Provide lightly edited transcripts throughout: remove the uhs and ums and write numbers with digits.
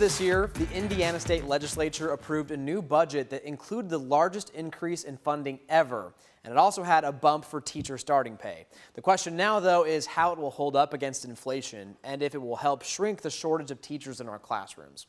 this year, the Indiana State Legislature approved a new budget that included the largest increase in funding ever, and it also had a bump for teacher starting pay. The question now, though, is how it will hold up against inflation and if it will help shrink the shortage of teachers in our classrooms.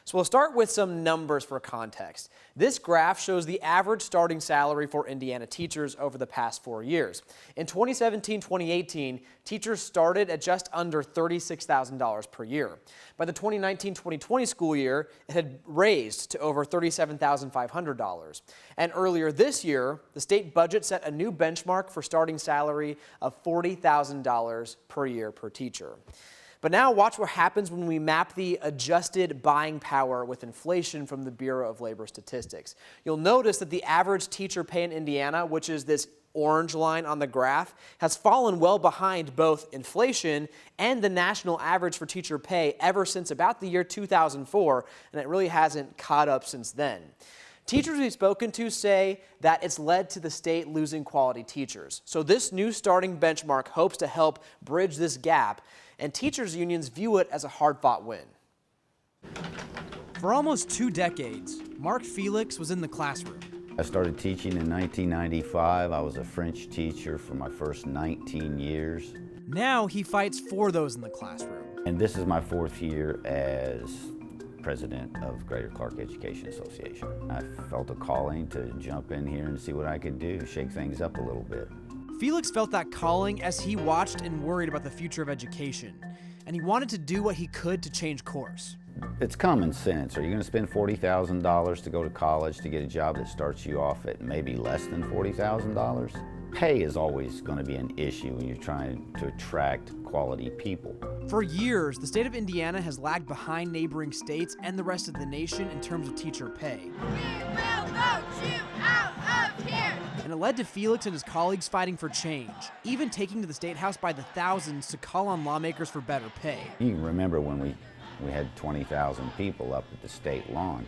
So we'll start with some numbers for context. This graph shows the average starting salary for Indiana teachers over the past 4 years. In 2017-2018, teachers started at just under $36,000 per year. By the 2019-2020 school year, it had raised to over $37,500. And earlier this year, the state budget set a new benchmark for starting salary of $40,000 per year per teacher. But now watch what happens when we map the adjusted buying power with inflation from the Bureau of Labor Statistics. You'll notice that the average teacher pay in Indiana, which is this orange line on the graph, has fallen well behind both inflation and the national average for teacher pay ever since about the year 2004, and it really hasn't caught up since then. Teachers we've spoken to say that it's led to the state losing quality teachers. So this new starting benchmark hopes to help bridge this gap, and teachers' unions view it as a hard-fought win. For almost 2 decades, Mark Felix was in the classroom. I started teaching in 1995. I was a French teacher for my first 19 years. Now he fights for those in the classroom. And this is my 4th year as president of Greater Clark Education Association. I felt a calling to jump in here and see what I could do, shake things up a little bit. Felix felt that calling as he watched and worried about the future of education, and he wanted to do what he could to change course. It's common sense. Are you going to spend $40,000 to go to college to get a job that starts you off at maybe less than $40,000? Pay is always going to be an issue when you're trying to attract quality people. For years, the state of Indiana has lagged behind neighboring states and the rest of the nation in terms of teacher pay. We will vote you out of here! And it led to Felix and his colleagues fighting for change, even taking to the State House by the thousands to call on lawmakers for better pay. You can remember when we had 20,000 people up at the state lawn.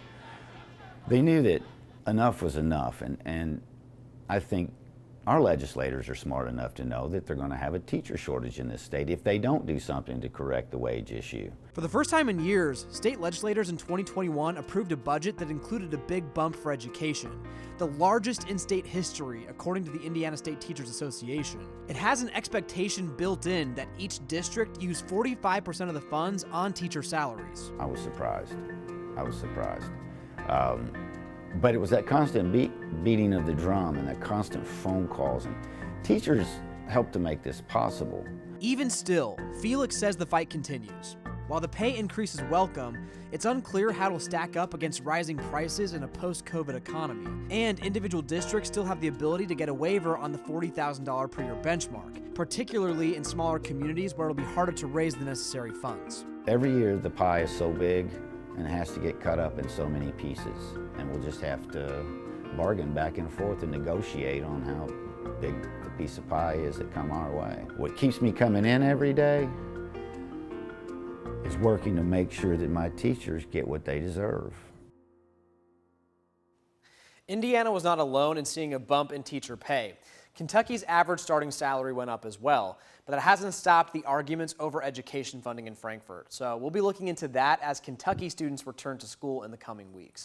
They knew that enough was enough, and I think our legislators are smart enough to know that they're going to have a teacher shortage in this state if they don't do something to correct the wage issue. For the first time in years, state legislators in 2021 approved a budget that included a big bump for education, the largest in state history, according to the Indiana State Teachers Association. It has an expectation built in that each district use 45% of the funds on teacher salaries. I was surprised. But it was that constant beating of the drum and that constant phone calls, and teachers helped to make this possible. Even still, Felix says the fight continues. While the pay increase is welcome, it's unclear how it'll stack up against rising prices in a post-COVID economy. And individual districts still have the ability to get a waiver on the $40,000 per year benchmark, particularly in smaller communities where it'll be harder to raise the necessary funds. Every year the pie is so big and it has to get cut up in so many pieces, and we'll just have to bargain back and forth and negotiate on how big the piece of pie is that come our way. What keeps me coming in every day is working to make sure that my teachers get what they deserve. Indiana was not alone in seeing a bump in teacher pay. Kentucky's average starting salary went up as well, but that hasn't stopped the arguments over education funding in Frankfort. So we'll be looking into that as Kentucky students return to school in the coming weeks.